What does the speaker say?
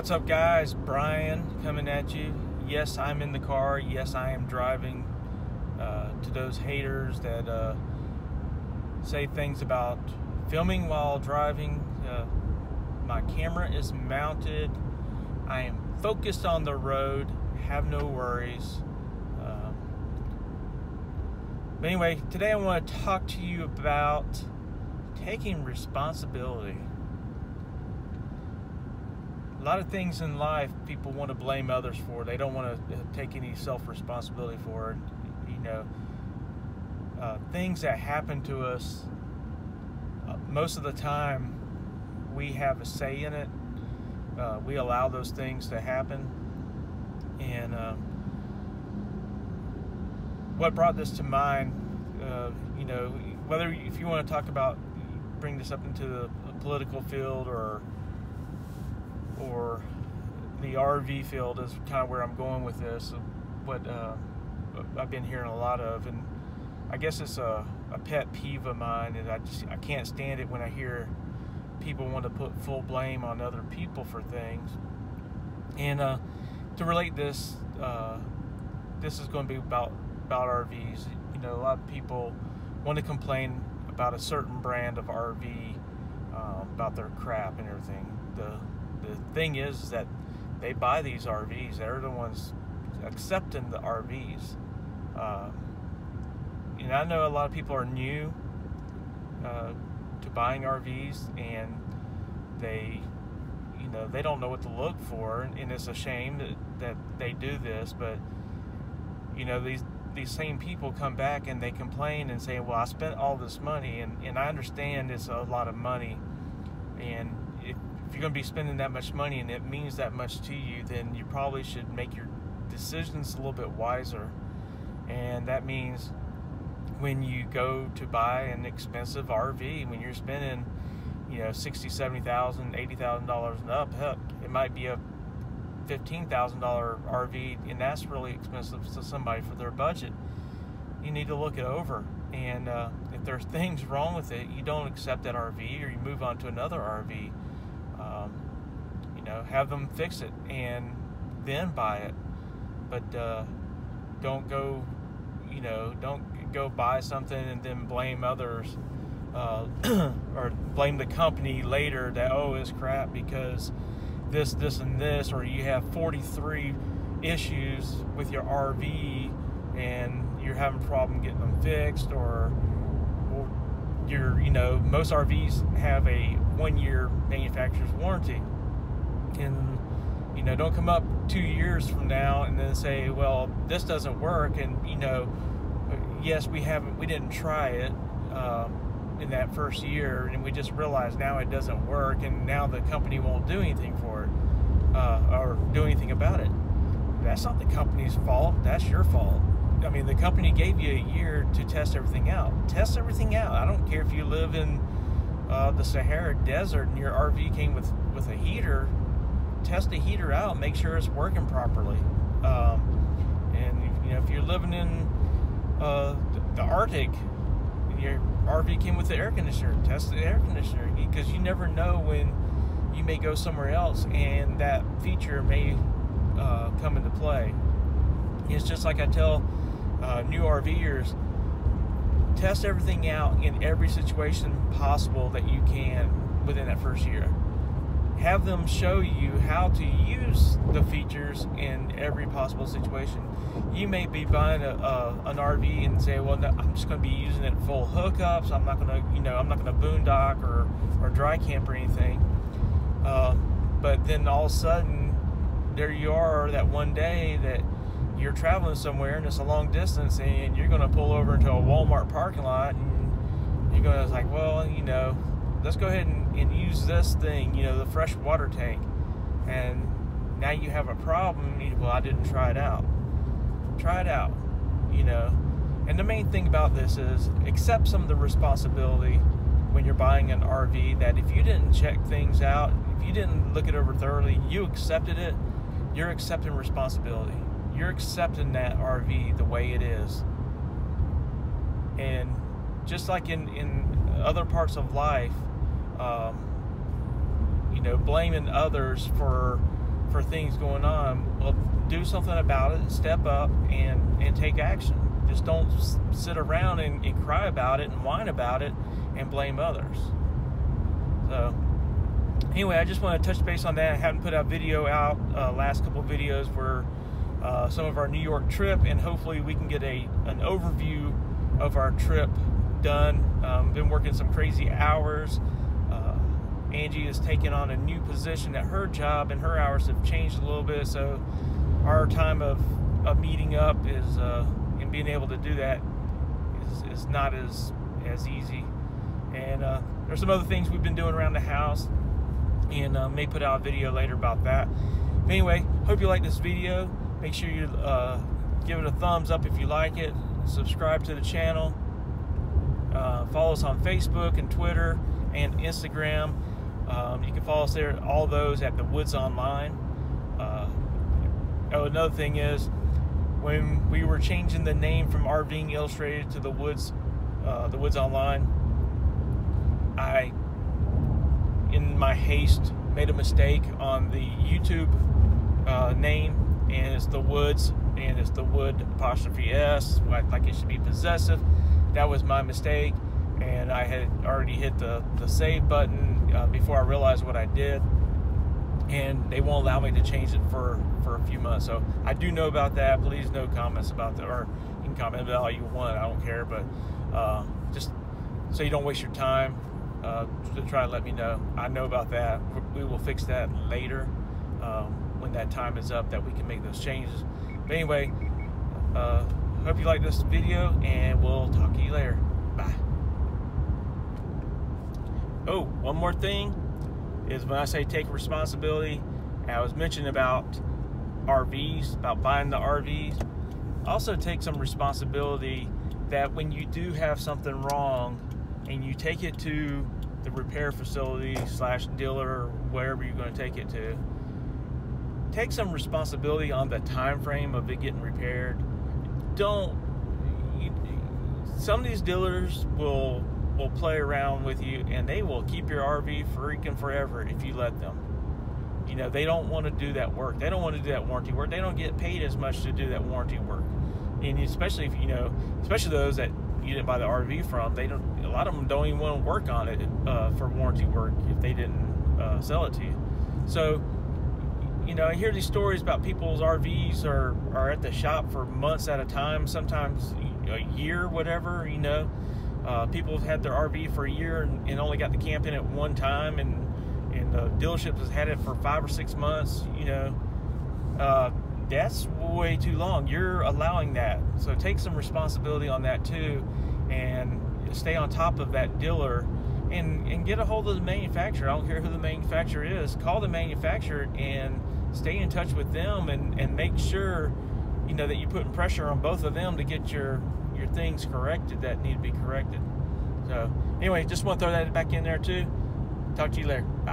What's up, guys? Brian coming at you. Yes, I'm in the car. Yes, I am driving. To those haters that say things about filming while driving, my camera is mounted. I am focused on the road. Have no worries. But anyway, today I want to talk to you about taking responsibility. A lot of things in life people want to blame others for. They don't want to take any self-responsibility for it. You know, things that happen to us, most of the time we have a say in it. We allow those things to happen. And what brought this to mind, you know, whether if you want to talk about, bring this up into the political field or the RV field is kind of where I'm going with this. What I've been hearing a lot of, and I guess it's a pet peeve of mine, and I can't stand it when I hear people want to put full blame on other people for things. And to relate this, this is going to be about RVs. You know, a lot of people want to complain about a certain brand of RV, about their crap and everything. The thing is that they buy these RVs. They're the ones accepting the RVs. You know, I know a lot of people are new to buying RVs, and they don't know what to look for, and it's a shame that they do this. But you know, these same people come back and they complain and say, well, I spent all this money, and I understand it's a lot of money, and if you're going to be spending that much money and it means that much to you, then you probably should make your decisions a little bit wiser. And that means when you go to buy an expensive RV, when you're spending, you know, $60,000, $70,000, $80,000 and up, heck, it might be a $15,000 RV, and that's really expensive to somebody for their budget. You need to look it over, and if there's things wrong with it, you don't accept that RV, or you move on to another RV. You know, have them fix it and then buy it. But don't go, you know, don't go buy something and then blame others, or blame the company later that, oh, it's crap because this, and this, or you have 43 issues with your RV and you're having a problem getting them fixed, or you're, you know, most RVs have a 1-year manufacturer's warranty. And, you know, don't come up 2 years from now and then say, well, this doesn't work. And, you know, yes, we didn't try it in that first year, and we just realized now it doesn't work, and now the company won't do anything for it, or do anything about it. That's not the company's fault. That's your fault. I mean, the company gave you a year to test everything out. Test everything out. I don't care if you live in the Sahara Desert and your RV came with a heater. Test the heater out. Make sure it's working properly. And you know, if you're living in the Arctic, your RV came with the air conditioner, test the air conditioner, because you never know when you may go somewhere else and that feature may come into play. It's just like I tell new RVers, test everything out in every situation possible that you can within that first year. Have them show you how to use the features in every possible situation. You may be buying an RV and say, well, no, I'm just going to be using it full hookups. I'm not going to, you know, I'm not going to boondock or dry camp or anything. But then all of a sudden, there you are that one day that you're traveling somewhere and it's a long distance, and you're going to pull over into a Walmart parking lot, and you're going to like, well, you know, let's go ahead and use this thing, you know, the fresh water tank. And now you have a problem. Well, I didn't try it out. Try it out, you know. And the main thing about this is accept some of the responsibility when you're buying an RV, that if you didn't check things out, if you didn't look it over thoroughly, you accepted it, you're accepting responsibility. You're accepting that RV the way it is. And just like in other parts of life, you know, blaming others for for things going on, well, do something about it, step up and take action. Just don't sit around and cry about it and whine about it and blame others. So anyway, I just want to touch base on that. I haven't put a video out last couple of videos were some of our New York trip, and hopefully we can get an overview of our trip done. Been working some crazy hours. Angie has taken on a new position at her job, and her hours have changed a little bit, so our time of meeting up is and being able to do that is not as easy. And there's some other things we've been doing around the house, and may put out a video later about that. But anyway, hope you like this video. Make sure you give it a thumbs up if you like it. Subscribe to the channel. Follow us on Facebook and Twitter and Instagram. You can follow us there, all those at The Woods Online. Another thing is, when we were changing the name from RVing Illustrated to The Woods Online, I, in my haste, made a mistake on the YouTube name, and it's The Woods, and it's The Wood 'S, like it should be possessive. That was my mistake, and I had already hit the save button before I realized what I did, and they won't allow me to change it for a few months. So I do know about that. Please, no comments about that, or you can comment about all you want, I don't care, but just so you don't waste your time, to try to let me know. I know about that. We will fix that later when that time is up, that we can make those changes. But anyway, hope you like this video, and we'll talk to you later. Bye. Oh, one more thing is, when I say take responsibility, I was mentioning about RVs, about buying the RVs. Also take some responsibility that when you do have something wrong and you take it to the repair facility / dealer, or wherever you're going to take it to, take some responsibility on the time frame of it getting repaired. Some of these dealers will play around with you, and they will keep your RV freaking forever if you let them. You know, they don't want to do that work. They don't want to do that warranty work. They don't get paid as much to do that warranty work. And especially if, especially those that you didn't buy the RV from, a lot of them don't even want to work on it for warranty work if they didn't sell it to you. So, I hear these stories about people's RVs are at the shop for months at a time, sometimes a year, whatever, people have had their RV for a year and only got to camp in it one time, and the dealerships has had it for 5 or 6 months. That's way too long. You're allowing that, so take some responsibility on that too, and stay on top of that dealer, and get a hold of the manufacturer. I don't care who the manufacturer is. Call the manufacturer and stay in touch with them, and make sure that you're putting pressure on both of them to get your things corrected that need to be corrected. So anyway, just want to throw that back in there too. Talk to you later. Bye.